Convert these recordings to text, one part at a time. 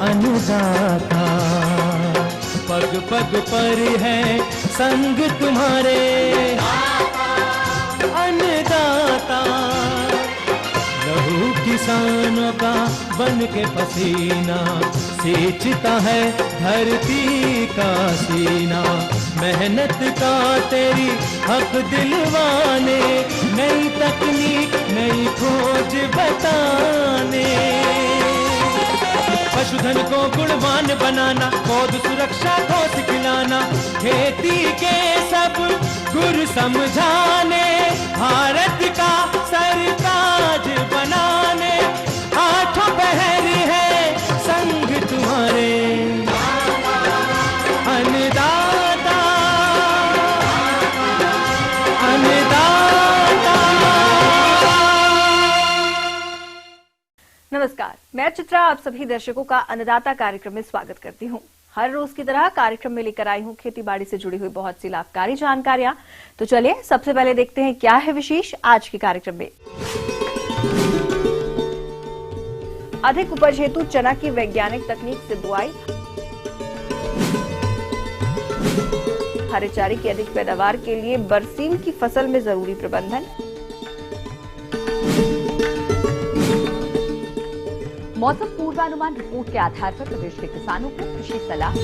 अन्नदाता। पग पग पर है संग तुम्हारे अन्नदाता। लहू किसानों का बन के पसीना सींचता है धरती का सीना। मेहनत का तेरी हक दिलवाने, नई तकनीक नई खोज बताने। पशुधन को गुणवान बनाना, पौध सुरक्षा को सिखलाना, खेती के सब गुर समझाने, भारत का सरताज बनाने। आठों पहर है संग तुम्हारे अन्नदाता अन्नदाता। नमस्कार, मैं चित्रा आप सभी दर्शकों का अन्नदाता कार्यक्रम में स्वागत करती हूं। हर रोज की तरह कार्यक्रम में लेकर आई हूं खेती बाड़ी से जुड़ी हुई बहुत सी लाभकारी जानकारियां। तो चलिए सबसे पहले देखते हैं क्या है विशेष आज के कार्यक्रम में। अधिक उपज हेतु चना की वैज्ञानिक तकनीक से बुआई, हरे चारे की अधिक पैदावार के लिए बरसीम की फसल में जरूरी प्रबंधन, मौसम पूर्वानुमान रिपोर्ट के आधार पर प्रदेश के किसानों को कृषि सलाह।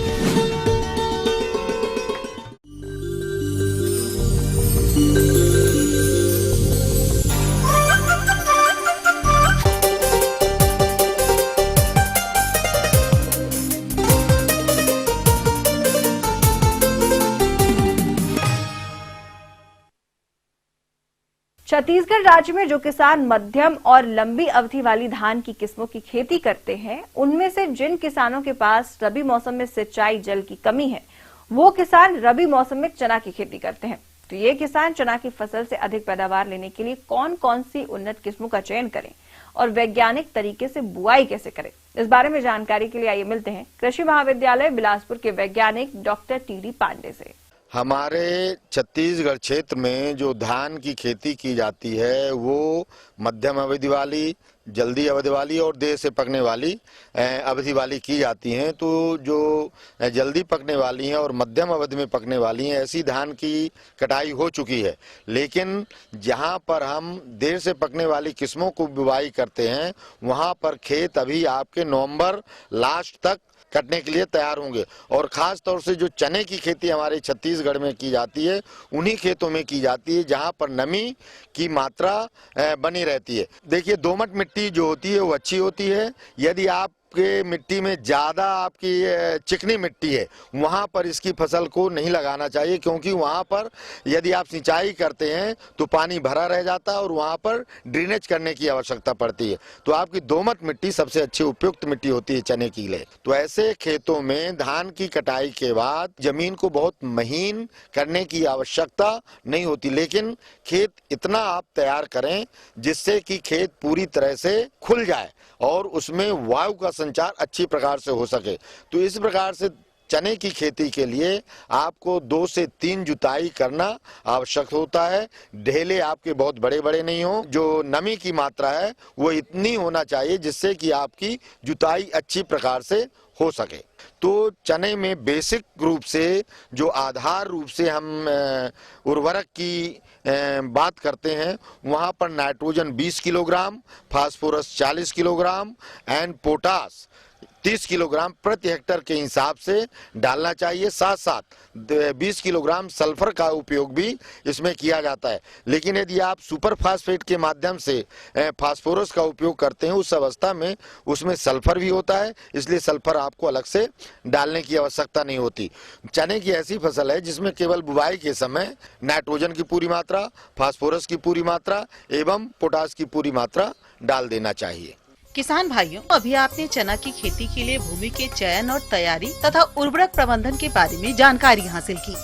छत्तीसगढ़ राज्य में जो किसान मध्यम और लंबी अवधि वाली धान की किस्मों की खेती करते हैं, उनमें से जिन किसानों के पास रबी मौसम में सिंचाई जल की कमी है, वो किसान रबी मौसम में चना की खेती करते हैं। तो ये किसान चना की फसल से अधिक पैदावार लेने के लिए कौन कौन सी उन्नत किस्मों का चयन करें और वैज्ञानिक तरीके से बुआई कैसे करें, इस बारे में जानकारी के लिए आइए मिलते हैं कृषि महाविद्यालय बिलासपुर के वैज्ञानिक डॉक्टर टी.डी. पांडे से। हमारे छत्तीसगढ़ क्षेत्र में जो धान की खेती की जाती है वो मध्यम अवधि वाली, जल्दी अवधि वाली और देर से पकने वाली अवधि वाली की जाती हैं। तो जो जल्दी पकने वाली हैं और मध्यम अवधि में पकने वाली हैं, ऐसी धान की कटाई हो चुकी है। लेकिन जहां पर हम देर से पकने वाली किस्मों को बुवाई करते हैं, वहां पर खेत अभी आपके नवंबर लास्ट तक कटने के लिए तैयार होंगे। और खास तौर से जो चने की खेती हमारे छत्तीसगढ़ में की जाती है, उन्हीं खेतों में की जाती है जहां पर नमी की मात्रा बनी रहती है। देखिए, दोमट मिट्टी जो होती है वो अच्छी होती है। यदि आप के मिट्टी में ज़्यादा आपकी चिकनी मिट्टी है, वहाँ पर इसकी फसल को नहीं लगाना चाहिए, क्योंकि वहाँ पर यदि आप सिंचाई करते हैं तो पानी भरा रह जाता है और वहाँ पर ड्रेनेज करने की आवश्यकता पड़ती है। तो आपकी दोमट मिट्टी सबसे अच्छी उपयुक्त मिट्टी होती है चने के लिए। तो ऐसे खेतों में धान की कटाई के बाद जमीन को बहुत महीन करने की आवश्यकता नहीं होती, लेकिन खेत इतना आप तैयार करें जिससे कि खेत पूरी तरह से खुल जाए और उसमें वायु का संचार अच्छी प्रकार से हो सके। तो इस प्रकार से चने की खेती के लिए आपको 2 से 3 जुताई करना आवश्यक होता है। ढेले आपके बहुत बड़े बड़े नहीं हो, जो नमी की मात्रा है वो इतनी होना चाहिए जिससे कि आपकी जुताई अच्छी प्रकार से हो सके। तो चने में बेसिक रूप से जो आधार रूप से हम उर्वरक की बात करते हैं, वहाँ पर nitrogen 20 kilogram, phosphorus 40 kilogram and potash 30 kilogram प्रति हेक्टर के हिसाब से डालना चाहिए। साथ साथ 20 किलोग्राम सल्फर का उपयोग भी इसमें किया जाता है। लेकिन यदि आप सुपर फास्फेट के माध्यम से फास्फोरस का उपयोग करते हैं, उस अवस्था में उसमें सल्फर भी होता है, इसलिए सल्फर आपको अलग से डालने की आवश्यकता नहीं होती। चने की ऐसी फसल है जिसमें केवल बुवाई के समय नाइट्रोजन की पूरी मात्रा, फास्फोरस की पूरी मात्रा एवं पोटास की पूरी मात्रा डाल देना चाहिए। किसान भाइयों, अभी आपने चना की खेती के लिए भूमि के चयन और तैयारी तथा उर्वरक प्रबंधन के बारे में जानकारी हासिल की।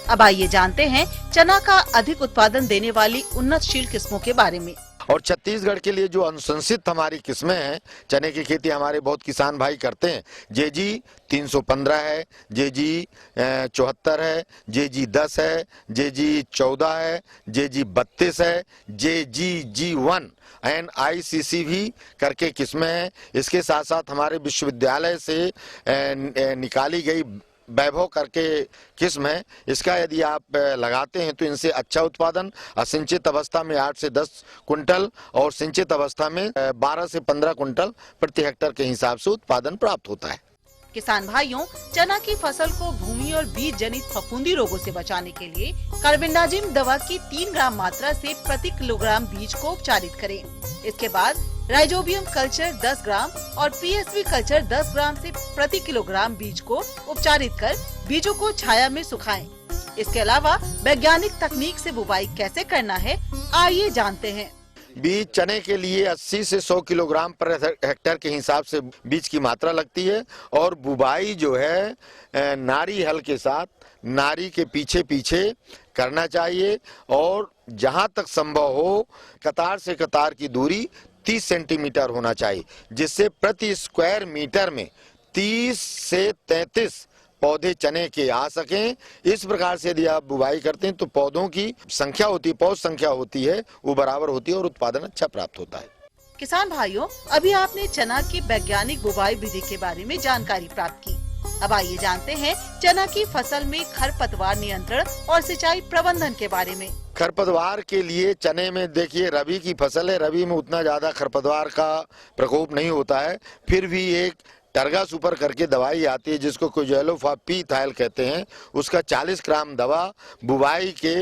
अब आइए जानते हैं चना का अधिक उत्पादन देने वाली उन्नतशील किस्मों के बारे में। और छत्तीसगढ़ के लिए जो अनुशंसित हमारी किस्में हैं, चने की खेती हमारे बहुत किसान भाई करते हैं। JG 315 है, JG 74 है, JG 10 है, JG 14 है, JG 32 है, JG1 एंड ICC भी करके किस्में हैं। इसके साथ साथ हमारे विश्वविद्यालय से निकाली गई वैभव करके किस्म है। इसका यदि आप लगाते हैं तो इनसे अच्छा उत्पादन असिंचित अवस्था में 8 से 10 कुंटल और सिंचित अवस्था में 12 से 15 कुंटल प्रति हेक्टेयर के हिसाब से उत्पादन प्राप्त होता है। किसान भाइयों, चना की फसल को भूमि और बीज जनित फफूंदी रोगों से बचाने के लिए कार्बेंडाजिम दवा की 3 ग्राम मात्रा से प्रति किलोग्राम बीज को उपचारित करें। इसके बाद राइजोबियम कल्चर 10 ग्राम और PSV कल्चर 10 ग्राम से प्रति किलोग्राम बीज को उपचारित कर बीजों को छाया में सुखाएं। इसके अलावा वैज्ञानिक तकनीक से बुवाई कैसे करना है, आइए जानते हैं। बीज चने के लिए 80 से 100 किलोग्राम पर हेक्टेयर के हिसाब से बीज की मात्रा लगती है और बुवाई जो है नारी हल के साथ नारी के पीछे पीछे करना चाहिए और जहां तक संभव हो कतार से कतार की दूरी 30 सेंटीमीटर होना चाहिए, जिससे प्रति स्क्वायर मीटर में 30 से 33 पौधे चने के आ सकें। इस प्रकार से यदि आप बुवाई करते हैं तो पौधों की संख्या होती है, पौध संख्या होती है, वो बराबर होती है और उत्पादन अच्छा प्राप्त होता है। किसान भाइयों, अभी आपने चना की वैज्ञानिक बुवाई विधि के बारे में जानकारी प्राप्त की। अब आइए जानते हैं चना की फसल में खरपतवार नियंत्रण और सिंचाई प्रबंधन के बारे में। खरपतवार के लिए चने में देखिए रबी की फसल है, रबी में उतना ज्यादा खरपतवार का प्रकोप नहीं होता है, फिर भी एक टर्गा सुपर करके दवाई आती है जिसको कोजेलोफापीथाइल कहते हैं, उसका 40 ग्राम दवा बुवाई के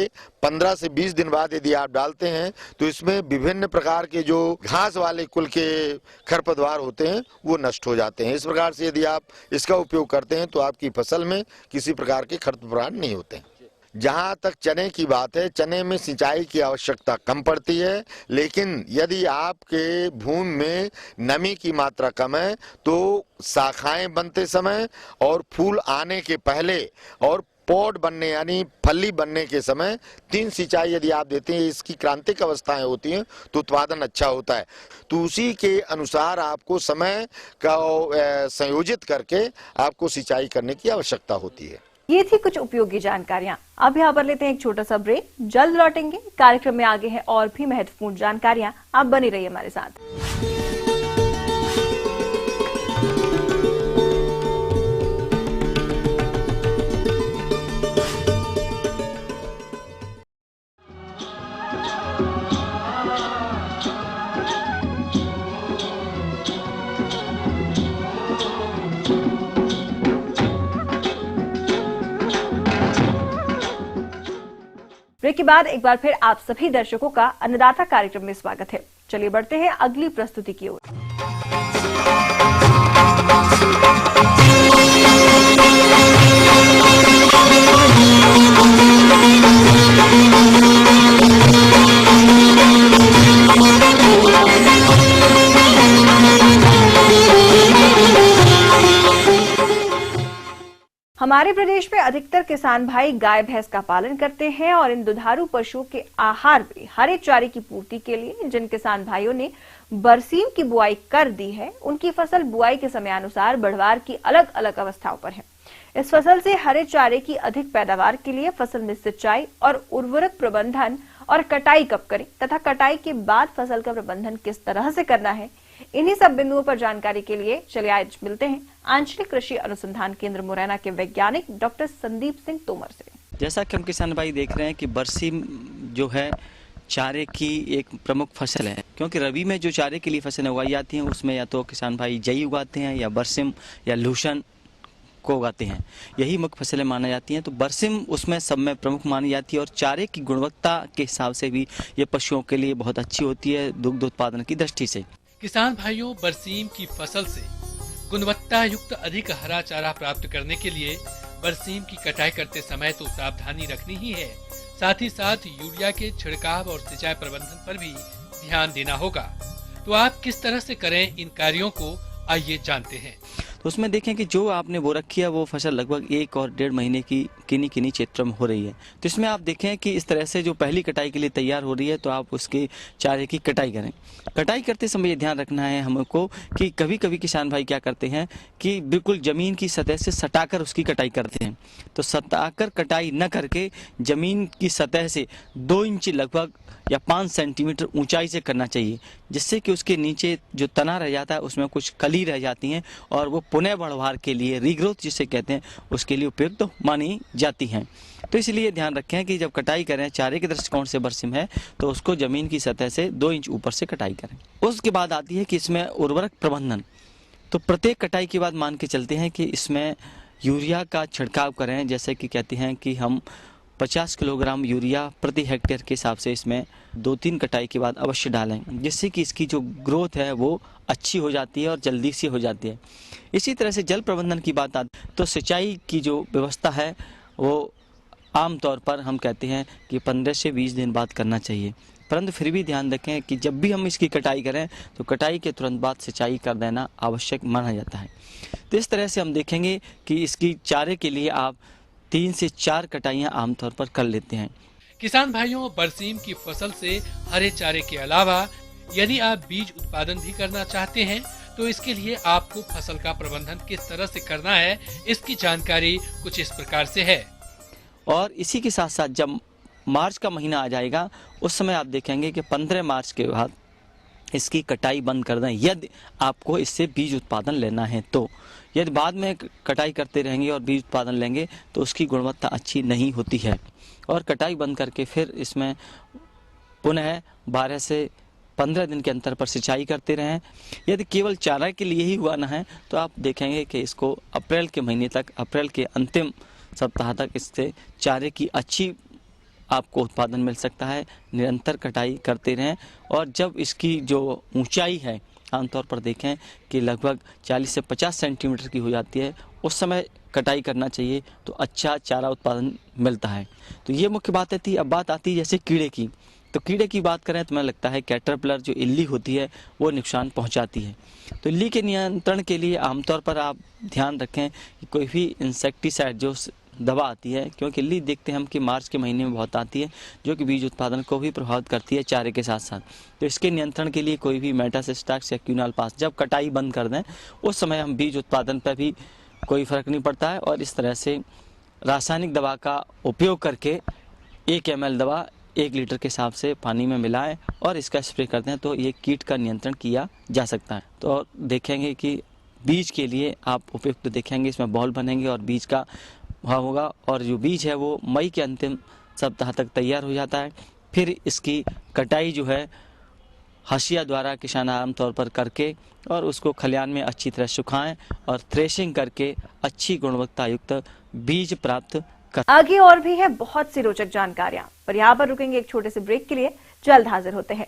15 से 20 दिन बाद यदि आप डालते हैं तो इसमें विभिन्न प्रकार के जो घास वाले कुल के खरपतवार होते हैं वो नष्ट हो जाते हैं। इस प्रकार से यदि आप इसका उपयोग करते हैं तो आपकी फसल में किसी प्रकार के खरपतवार नहीं होते हैं। जहां तक चने की बात है, चने में सिंचाई की आवश्यकता कम पड़ती है, लेकिन यदि आपके भूमि में नमी की मात्रा कम है तो शाखाएं बनते समय और फूल आने के पहले और पॉड बनने यानी फली बनने के समय 3 सिंचाई यदि आप देते हैं, इसकी क्रांतिक अवस्थाएं होती हैं तो उत्पादन अच्छा होता है। तो उसी के अनुसार आपको समय का संयोजित करके आपको सिंचाई करने की आवश्यकता होती है। ये थी कुछ उपयोगी जानकारियां। अब यहाँ पर लेते हैं एक छोटा सा ब्रेक, जल्द लौटेंगे। कार्यक्रम में आगे है और भी महत्वपूर्ण जानकारियां, आप बनी रहिए हमारे साथ। ब्रेक के बाद एक बार फिर आप सभी दर्शकों का अन्नदाता कार्यक्रम में स्वागत है। चलिए बढ़ते हैं अगली प्रस्तुति की ओर। हमारे प्रदेश में अधिकतर किसान भाई गाय भैंस का पालन करते हैं और इन दुधारू पशुओं के आहार में हरे चारे की पूर्ति के लिए जिन किसान भाइयों ने बरसीम की बुआई कर दी है, उनकी फसल बुआई के समयानुसार बढ़वार की अलग अलग अवस्थाओं पर है। इस फसल से हरे चारे की अधिक पैदावार के लिए फसल में सिंचाई और उर्वरक प्रबंधन और कटाई कब करें तथा कटाई के बाद फसल का प्रबंधन किस तरह से करना है, इन्हीं सब बिंदुओं पर जानकारी के लिए चलिए आज मिलते हैं आंचलिक कृषि अनुसंधान केंद्र मुरैना के वैज्ञानिक डॉक्टर संदीप सिंह तोमर से। जैसा कि हम किसान भाई देख रहे हैं कि बरसीम जो है चारे की एक प्रमुख फसल है, क्योंकि रबी में जो चारे के लिए फसलें उगाई जाती हैं उसमें या तो किसान भाई जई उगाते हैं या बरसीम या लूसन को उगाते हैं, यही मुख्य फसलें मानी जाती हैं। तो बरसीम उसमें सब में प्रमुख मानी जाती है और चारे की गुणवत्ता के हिसाब से भी ये पशुओं के लिए बहुत अच्छी होती है दुग्ध उत्पादन की दृष्टि से। किसान भाइयों, बरसीम की फसल से गुणवत्ता युक्त अधिक हरा चारा प्राप्त करने के लिए बरसीम की कटाई करते समय तो सावधानी रखनी ही है, साथ ही साथ यूरिया के छिड़काव और सिंचाई प्रबंधन पर भी ध्यान देना होगा। तो आप किस तरह से करें इन कार्यों को, आइए जानते हैं। तो उसमें देखें कि जो आपने बो रखी है वो फसल लगभग 1 और 1.5 महीने की किन्हीं क्षेत्रों में हो रही है। तो इसमें आप देखें कि इस तरह से जो पहली कटाई के लिए तैयार हो रही है तो आप उसके चारे की कटाई करें। कटाई करते समय ये ध्यान रखना है हमको कि कभी कभी किसान भाई क्या करते हैं कि बिल्कुल ज़मीन की सतह से सटाकर उसकी कटाई करते हैं। तो सटाकर कटाई न करके ज़मीन की सतह से 2 इंच लगभग या 5 सेंटीमीटर ऊंचाई से करना चाहिए, जिससे कि उसके नीचे जो तना रह जाता है उसमें कुछ कली रह जाती हैं और वो पुनः बढ़वार के लिए रीग्रोथ जिसे कहते हैं उसके लिए उपयुक्त तो मानी जाती हैं। तो इसलिए ध्यान रखें कि जब कटाई करें चारे के दृष्टिकोण से बरसिम है तो उसको ज़मीन की सतह से 2 इंच ऊपर से कटाई करें। उसके बाद आती है कि इसमें उर्वरक प्रबंधन। तो प्रत्येक कटाई के बाद मान के चलते हैं कि इसमें यूरिया का छिड़काव करें, जैसे कि कहते हैं कि हम 50 किलोग्राम यूरिया प्रति हेक्टेयर के हिसाब से इसमें 2-3 कटाई के बाद अवश्य डालें, जिससे कि इसकी जो ग्रोथ है वो अच्छी हो जाती है और जल्दी से हो जाती है। इसी तरह से जल प्रबंधन की बात आती है तो सिंचाई की जो व्यवस्था है वो आमतौर पर हम कहते हैं कि 15 से 20 दिन बाद करना चाहिए, परंतु फिर भी ध्यान रखें कि जब भी हम इसकी कटाई करें तो कटाई के तुरंत बाद सिंचाई कर देना आवश्यक माना जाता है। तो इस तरह से हम देखेंगे कि इसकी चारे के लिए आप 3 से 4 कटाइयाँ आमतौर पर कर लेते हैं। किसान भाइयों, बरसीम की फसल से हरे चारे के अलावा यदि आप बीज उत्पादन भी करना चाहते हैं तो इसके लिए आपको फसल का प्रबंधन किस तरह से करना है, इसकी जानकारी कुछ इस प्रकार से है। और इसी के साथ साथ जब मार्च का महीना आ जाएगा उस समय आप देखेंगे कि 15 मार्च के बाद इसकी कटाई बंद कर दें यदि आपको इससे बीज उत्पादन लेना है। तो यदि बाद में कटाई करते रहेंगे और बीज उत्पादन लेंगे तो उसकी गुणवत्ता अच्छी नहीं होती है और कटाई बंद करके फिर इसमें पुनः 12 से 15 दिन के अंतर पर सिंचाई करते रहें। यदि केवल चारा के लिए ही उगाना है तो आप देखेंगे कि इसको अप्रैल के महीने तक, अप्रैल के अंतिम सप्ताह तक इससे चारे की अच्छी आपको उत्पादन मिल सकता है। निरंतर कटाई करते रहें और जब इसकी जो ऊंचाई है आमतौर पर देखें कि लगभग 40 से 50 सेंटीमीटर की हो जाती है, उस समय कटाई करना चाहिए तो अच्छा चारा उत्पादन मिलता है। तो ये मुख्य बातें थी। अब बात आती है जैसे कीड़े की। तो कीड़े की बात करें तो मुझे लगता है कैटरपिलर जो इल्ली होती है वो नुकसान पहुंचाती है। तो इल्ली के नियंत्रण के लिए आमतौर पर आप ध्यान रखें कि कोई भी इंसेक्टिसाइड जो दवा आती है, क्योंकि इल्ली देखते हैं हम कि मार्च के महीने में बहुत आती है जो कि बीज उत्पादन को भी प्रभावित करती है चारे के साथ साथ। तो इसके नियंत्रण के लिए कोई भी मेटासिस्टाक्स या क्यूनालपास जब कटाई बंद कर दें उस समय हम बीज उत्पादन पर भी कोई फर्क नहीं पड़ता है। और इस तरह से रासायनिक दवा का उपयोग करके 1 ml दवा 1 लीटर के हिसाब से पानी में मिलाएं और इसका स्प्रे करते हैं तो ये कीट का नियंत्रण किया जा सकता है। तो देखेंगे कि बीज के लिए आप उपयुक्त देखेंगे इसमें बॉल बनेंगे और बीज का भाव होगा और जो बीज है वो मई के अंतिम सप्ताह तक तैयार हो जाता है। फिर इसकी कटाई जो है हसिया द्वारा किसान आमतौर पर करके और उसको खलिहान में अच्छी तरह सुखाएं और थ्रेशिंग करके अच्छी गुणवत्ता युक्त बीज प्राप्त कर। आगे और भी है बहुत सी रोचक जानकारियां, पर यहाँ पर रुकेंगे एक छोटे से ब्रेक के लिए। जल्द हाजिर होते हैं।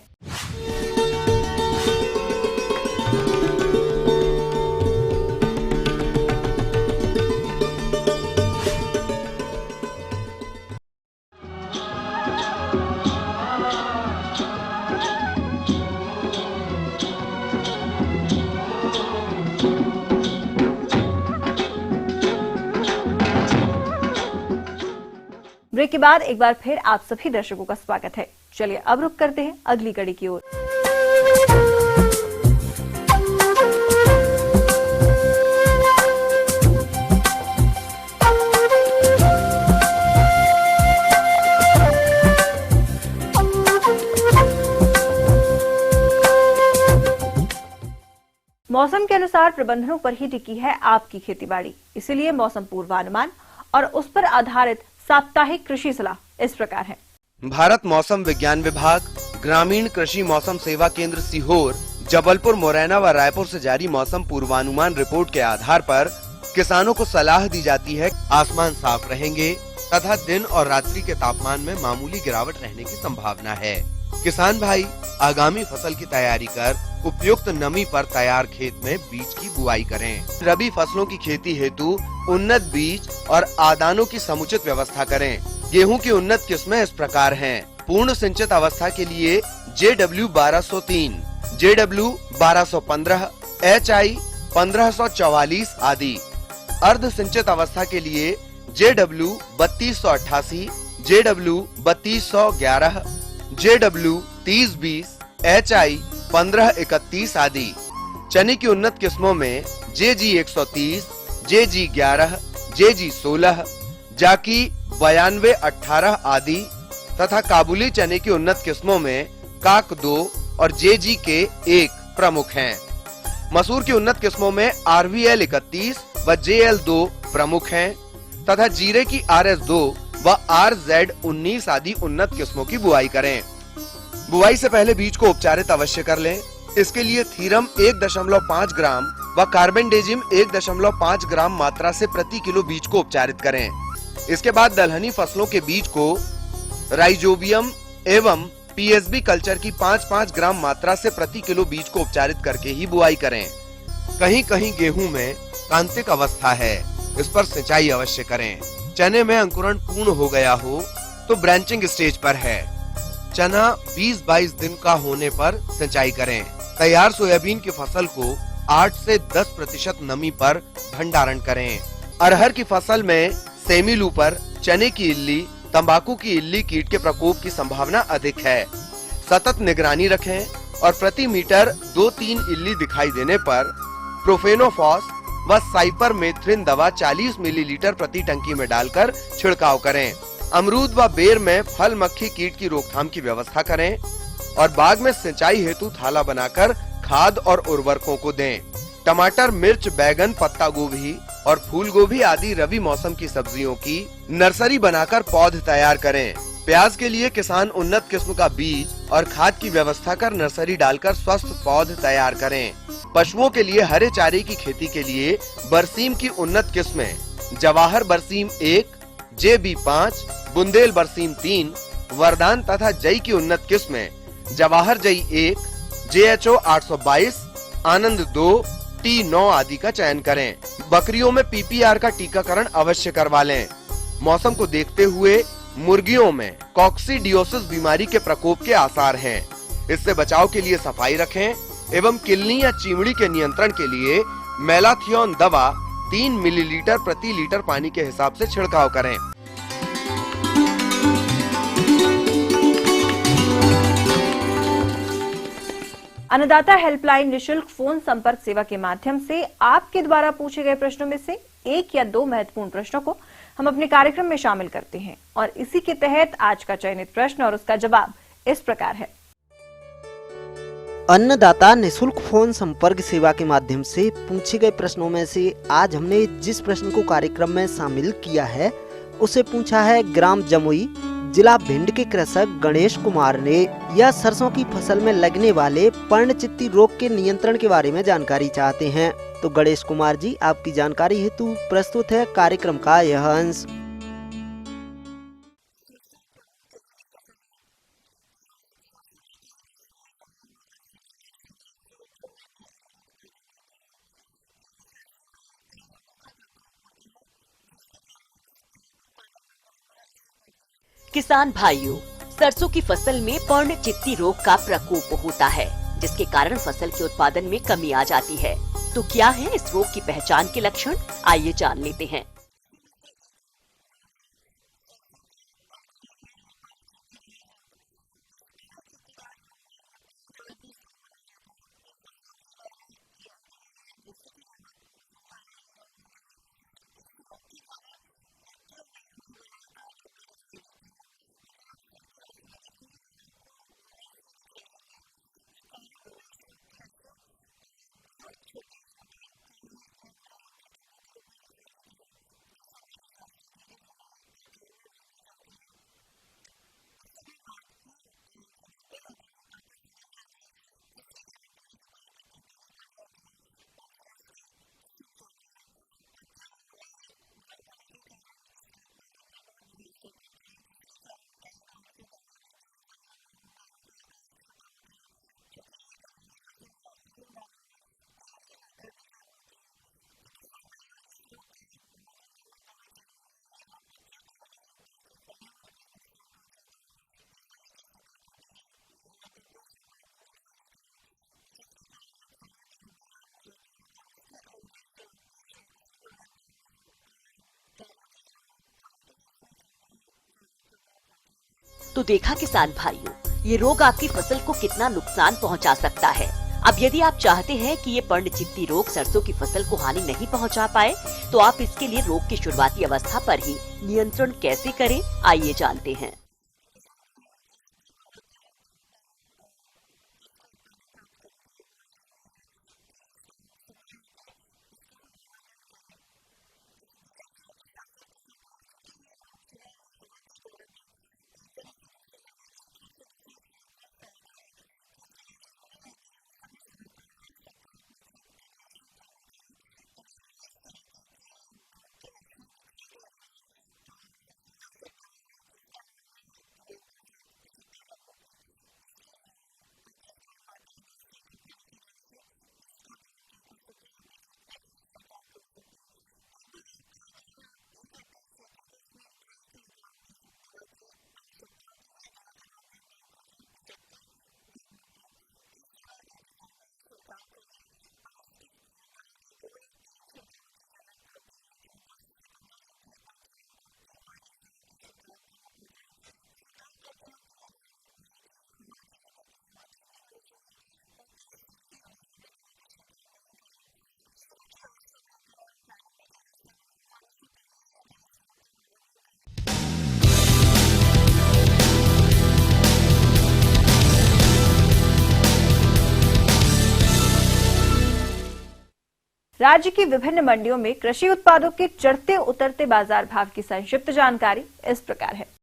ब्रेक के बाद एक बार फिर आप सभी दर्शकों का स्वागत है। चलिए अब रुक करते हैं अगली कड़ी की ओर। मौसम के अनुसार प्रबंधनों पर ही टिकी है आपकी खेतीबाड़ी, इसीलिए मौसम पूर्वानुमान और उस पर आधारित साप्ताहिक कृषि सलाह इस प्रकार है। भारत मौसम विज्ञान विभाग, ग्रामीण कृषि मौसम सेवा केंद्र सीहोर, जबलपुर, मुरैना व रायपुर से जारी मौसम पूर्वानुमान रिपोर्ट के आधार पर किसानों को सलाह दी जाती है। आसमान साफ रहेंगे तथा दिन और रात्रि के तापमान में मामूली गिरावट रहने की संभावना है। किसान भाई आगामी फसल की तैयारी कर उपयुक्त नमी पर तैयार खेत में बीज की बुआई करें। रबी फसलों की खेती हेतु उन्नत बीज और आदानों की समुचित व्यवस्था करें। गेहूं की उन्नत किस्में इस प्रकार हैं। पूर्ण सिंचित अवस्था के लिए JW 1203, JW 1215, HI 1544 आदि। अर्ध सिंचित अवस्था के लिए JW 3288, JW 3211, JW 3020, HI 1531 आदि। चने की उन्नत किस्मों में JG 130, JG 11, JG 16, जाकी 9218 आदि तथा काबुली चने की उन्नत किस्मों में काक 2 और JG के 1 प्रमुख हैं। मसूर की उन्नत किस्मों में RVL 31 व JL 2 प्रमुख हैं तथा जीरे की RS 2 व RZ 19 आदि उन्नत किस्मों की बुआई करें। बुआई से पहले बीज को उपचारित अवश्य कर लें। इसके लिए थीरम 1.5 ग्राम व कार्बेंडेजिम 1.5 ग्राम मात्रा से प्रति किलो बीज को उपचारित करें। इसके बाद दलहनी फसलों के बीज को राइजोबियम एवं PSB कल्चर की 5-5 ग्राम मात्रा से प्रति किलो बीज को उपचारित करके ही बुआई करें। कहीं कहीं गेहूं में कांतिक अवस्था है, इस पर सिंचाई अवश्य करें। चने में अंकुरण पूर्ण हो गया हो तो ब्रांचिंग स्टेज पर है। चना 20-22 दिन का होने पर सिंचाई करें। तैयार सोयाबीन की फसल को 8 से 10% नमी पर भंडारण करें। अरहर की फसल में सेमी लूपर, चने की इल्ली, तंबाकू की इल्ली कीट के प्रकोप की संभावना अधिक है। सतत निगरानी रखें और प्रति मीटर 2-3 इल्ली दिखाई देने पर प्रोफेनोफॉस व साइपरमेथ्रिन दवा 40 मिलीलीटर प्रति टंकी में डालकर छिड़काव करें। अमरूद व बेर में फल मक्खी कीट की रोकथाम की व्यवस्था करें और बाग में सिंचाई हेतु थाला बनाकर खाद और उर्वरकों को दें। टमाटर, मिर्च, बैगन, पत्ता गोभी और फूल गोभी आदि रबी मौसम की सब्जियों की नर्सरी बनाकर पौध तैयार करें। प्याज के लिए किसान उन्नत किस्म का बीज और खाद की व्यवस्था कर नर्सरी डालकर स्वस्थ पौध तैयार करें। पशुओं के लिए हरे चारे की खेती के लिए बरसीम की उन्नत किस्में जवाहर बरसीम 1, JB 5, बुंदेल बरसीम 3, वरदान तथा जई की उन्नत किस्में जवाहर जई 1, JHO 822, आनंद 2, T9 आदि का चयन करें। बकरियों में PPR का टीकाकरण अवश्य करवा लें। मौसम को देखते हुए मुर्गियों में कॉक्सीडियोसिस बीमारी के प्रकोप के आसार हैं। इससे बचाव के लिए सफाई रखें एवं किलनी या चीमड़ी के नियंत्रण के लिए मेलाथियोन दवा 3 मिलीलीटर प्रति लीटर पानी के हिसाब से छिड़काव करें। अन्नदाता हेल्पलाइन निशुल्क फोन संपर्क सेवा के माध्यम से आपके द्वारा पूछे गए प्रश्नों में से 1 या 2 महत्वपूर्ण प्रश्नों को हम अपने कार्यक्रम में शामिल करते हैं और इसी के तहत आज का चयनित प्रश्न और उसका जवाब इस प्रकार है। अन्नदाता निशुल्क फोन संपर्क सेवा के माध्यम से पूछे गए प्रश्नों में से आज हमने जिस प्रश्न को कार्यक्रम में शामिल किया है उसे पूछा है ग्राम जमुई, जिला भिंड के कृषक गणेश कुमार ने। यह सरसों की फसल में लगने वाले पर्णचित्ती रोग के नियंत्रण के बारे में जानकारी चाहते हैं। तो गणेश कुमार जी, आपकी जानकारी हेतु प्रस्तुत है कार्यक्रम का यह अंश। किसान भाइयों, सरसों की फसल में पर्णचित्ती रोग का प्रकोप होता है, जिसके कारण फसल के उत्पादन में कमी आ जाती है। तो क्या है इस रोग की पहचान के लक्षण, आइए जान लेते हैं। तो देखा किसान भाइयों, ये रोग आपकी फसल को कितना नुकसान पहुंचा सकता है। अब यदि आप चाहते हैं कि ये पर्णचित्ती रोग सरसों की फसल को हानि नहीं पहुंचा पाए, तो आप इसके लिए रोग की शुरुआती अवस्था पर ही नियंत्रण कैसे करें, आइए जानते हैं। राज्य की विभिन्न मंडियों में कृषि उत्पादों के चढ़ते उतरते बाजार भाव की संक्षिप्त जानकारी इस प्रकार है।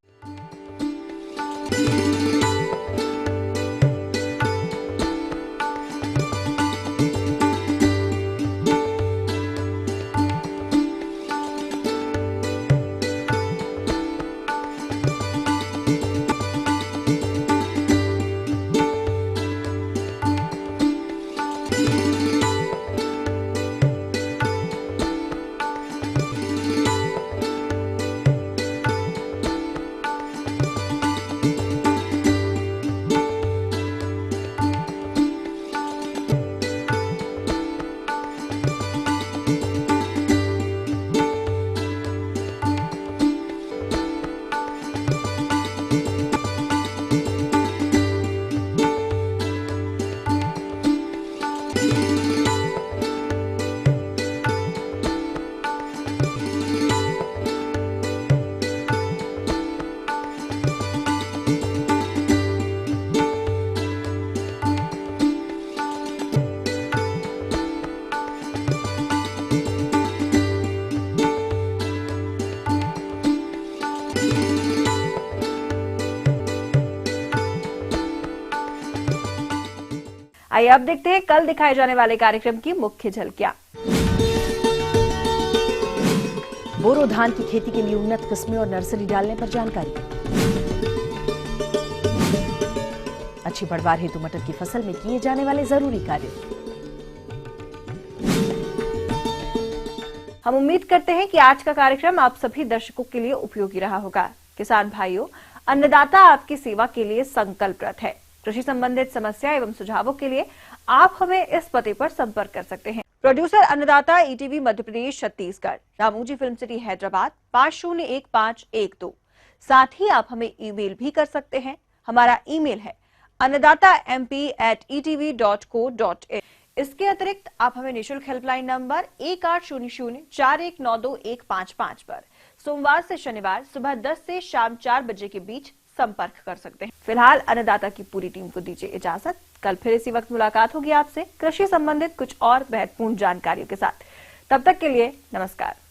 आइए अब देखते हैं कल दिखाए जाने वाले कार्यक्रम की मुख्य झलकियां। बोरो धान की खेती के लिए उन्नत किस्में और नर्सरी डालने पर जानकारी। अच्छी पैदावार हेतु मटर की फसल में किए जाने वाले जरूरी कार्य। हम उम्मीद करते हैं कि आज का कार्यक्रम आप सभी दर्शकों के लिए उपयोगी रहा होगा। किसान भाइयों, अन्नदाता आपकी सेवा के लिए संकल्परत है। कृषि संबंधित समस्या एवं सुझावों के लिए आप हमें इस पते पर संपर्क कर सकते हैं। प्रोड्यूसर अन्नदाता ETV Madhya Pradesh Chhattisgarh, Ramoji film city Hyderabad 501512। साथ ही आप हमें ईमेल भी कर सकते हैं। हमारा ईमेल है annadatamp@etv.co.in। इसके अतिरिक्त आप हमें निःशुल्क हेल्पलाइन नंबर 180041925155 पर सोमवार से शनिवार सुबह 10 से शाम 4 बजे के बीच संपर्क कर सकते हैं। फिलहाल अन्नदाता की पूरी टीम को दीजिए इजाजत। कल फिर इसी वक्त मुलाकात होगी आपसे कृषि संबंधित कुछ और महत्वपूर्ण जानकारियों के साथ। तब तक के लिए नमस्कार।